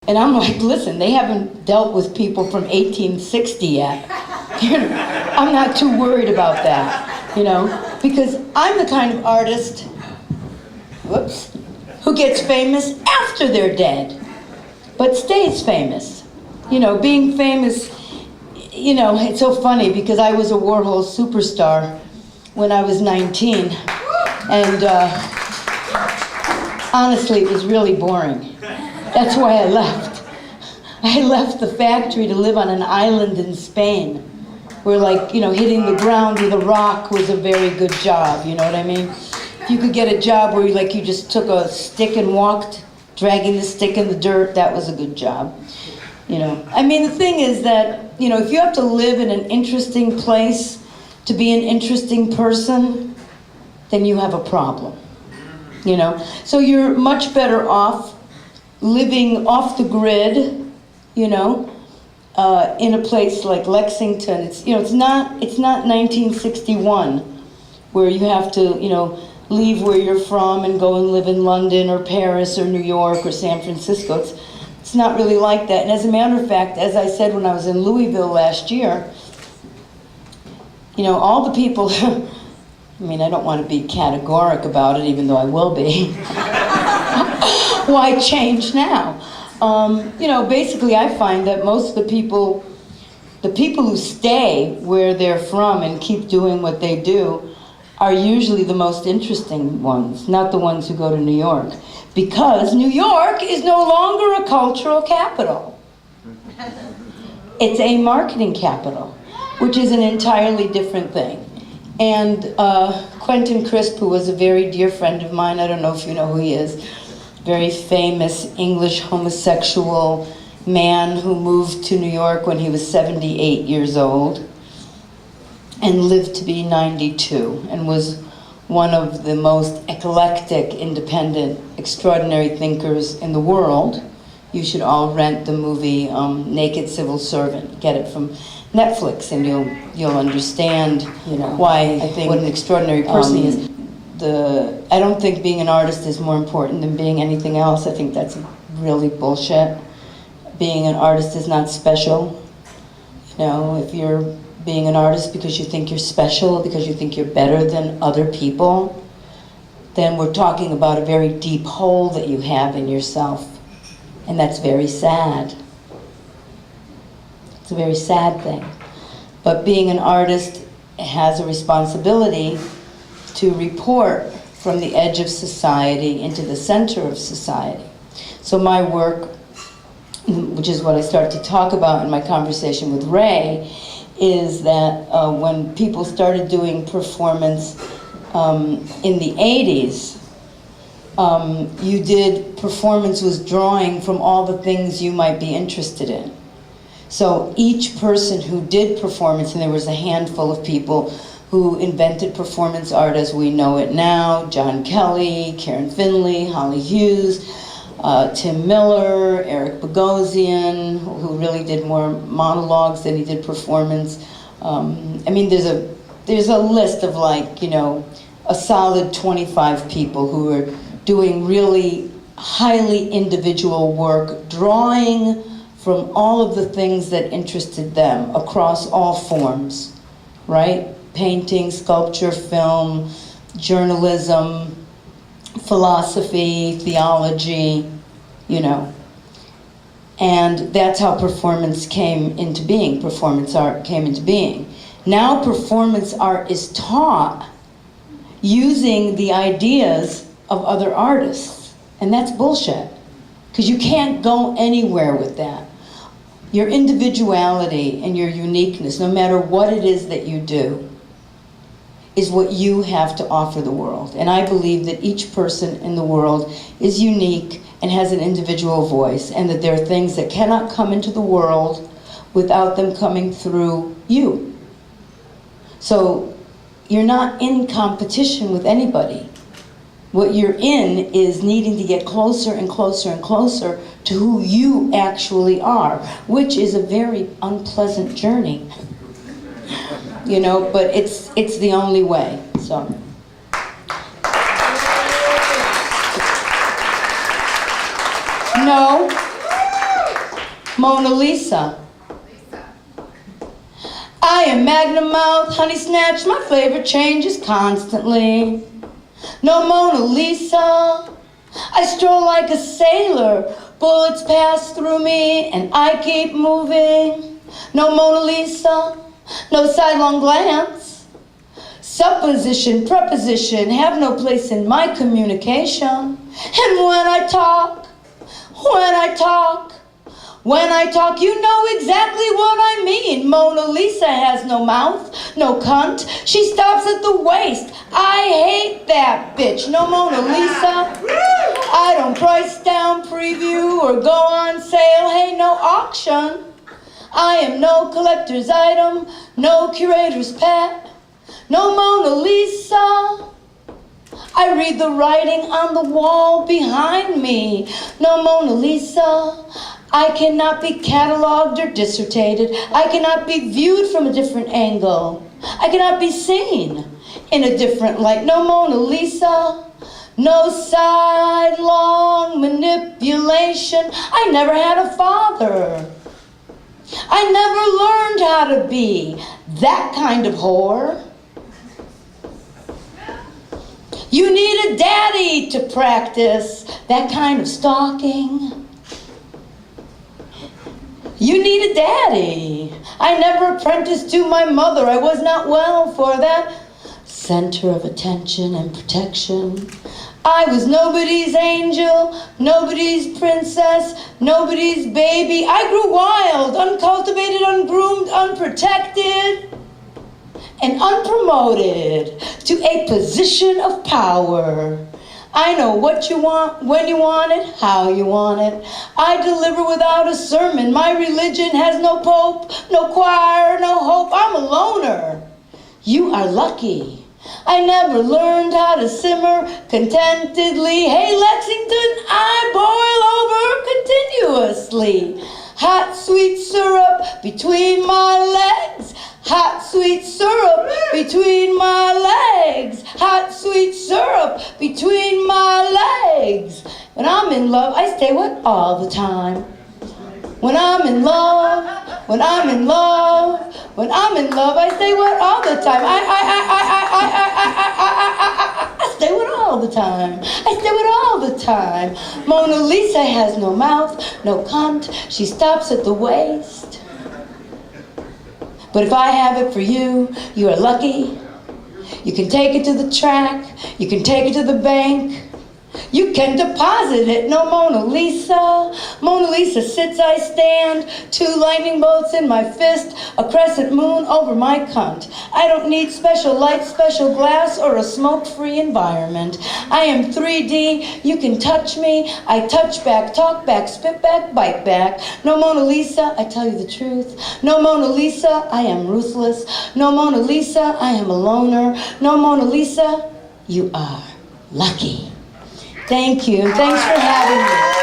And I'm like, listen, they haven't dealt with people from 1860 yet. I'm not too worried about that, because I'm the kind of artist, whoops, who gets famous after they're dead, but stays famous. Being famous, it's so funny because I was a Warhol superstar when I was 19, and honestly, it was really boring. That's why I left. I left the factory to live on an island in Spain, where hitting the ground with a rock was a very good job, you know what I mean? If you could get a job where you just took a stick and walked, dragging the stick in the dirt, that was a good job. The thing is that, if you have to live in an interesting place to be an interesting person, then you have a problem, So you're much better off living off the grid, in a place like Lexington. It's not 1961 where you have to, leave where you're from and go and live in London or Paris or New York or San Francisco. It's not really like that. And as a matter of fact, as I said when I was in Louisville last year, all the people, I don't want to be categoric about it, even though I will be. Why change now? Basically I find that most of the people who stay where they're from and keep doing what they do are usually the most interesting ones, not the ones who go to New York. Because New York is no longer a cultural capital. It's a marketing capital, which is an entirely different thing. And Quentin Crisp, who was a very dear friend of mine, I don't know if you know who he is, very famous English homosexual man who moved to New York when he was 78 years old and lived to be 92 and was one of the most eclectic, independent, extraordinary thinkers in the world. You should all rent the movie Naked Civil Servant. Get it from Netflix, and you'll understand, why I think what an extraordinary person he is. I don't think being an artist is more important than being anything else. I think that's really bullshit. Being an artist is not special. If you're being an artist because you think you're special, because you think you're better than other people, then we're talking about a very deep hole that you have in yourself. And that's very sad. It's a very sad thing. But being an artist has a responsibility to report from the edge of society into the center of society. So my work, which is what I started to talk about in my conversation with Ray, is that when people started doing performance in the 80s, performance was drawing from all the things you might be interested in. So each person who did performance, and there was a handful of people who invented performance art as we know it now, John Kelly, Karen Finley, Holly Hughes, Tim Miller, Eric Bogosian, who really did more monologues than he did performance. There's a list of a solid 25 people who are doing really highly individual work, drawing from all of the things that interested them across all forms, right? Painting, sculpture, film, journalism, philosophy, theology, And that's how performance came into being, performance art came into being. Now performance art is taught using the ideas of other artists. And that's bullshit, because you can't go anywhere with that. Your individuality and your uniqueness, no matter what it is that you do, is what you have to offer the world. And I believe that each person in the world is unique and has an individual voice, and that there are things that cannot come into the world without them coming through you. So you're not in competition with anybody. What you're in is needing to get closer and closer and closer to who you actually are, which is a very unpleasant journey. But it's the only way, so. No, Mona Lisa. I am Magnum Mouth, Honey Snatch, my flavor changes constantly. No Mona Lisa, I stroll like a sailor, bullets pass through me and I keep moving. No Mona Lisa, no sidelong glance. Supposition, preposition have no place in my communication. And when I talk, you know exactly what I mean. Mona Lisa has no mouth, no cunt. She stops at the waist. I hate that bitch. No Mona Lisa. I don't price down, preview, or go on sale. Hey, no auction. I am no collector's item, no curator's pet. No Mona Lisa. I read the writing on the wall behind me. No Mona Lisa. I cannot be cataloged or dissertated. I cannot be viewed from a different angle. I cannot be seen in a different light. No Mona Lisa. No sidelong manipulation. I never had a father. I never learned how to be that kind of whore. You need a daddy to practice that kind of stalking. You need a daddy. I never apprenticed to my mother. I was not well for that center of attention and protection. I was nobody's angel, nobody's princess, nobody's baby. I grew wild, uncultivated, ungroomed, unprotected, and unpromoted to a position of power. I know what you want, when you want it, how you want it. I deliver without a sermon. My religion has no pope, no choir, no hope. I'm a loner. You are lucky. I never learned how to simmer contentedly. Hey, Lexington, I boil over continuously. Hot, sweet syrup between my legs. Hot, sweet syrup between my legs. Hot, sweet syrup between my legs. When I'm in love, I stay wet all the time. When I'm in love, when I'm in love, when I'm in love, I stay wet all the time. I stay wet all the time. I stay wet all the time. Mona Lisa has no mouth, no cunt. She stops at the waist. But if I have it for you, you are lucky. You can take it to the track. You can take it to the bank. You can deposit it. No Mona Lisa. Mona Lisa sits, I stand. 2 lightning bolts in my fist. A crescent moon over my cunt. I don't need special light, special glass, or a smoke-free environment. I am 3D. You can touch me. I touch back, talk back, spit back, bite back. No Mona Lisa, I tell you the truth. No Mona Lisa, I am ruthless. No Mona Lisa, I am a loner. No Mona Lisa, you are lucky. Thank you. Thanks for having me.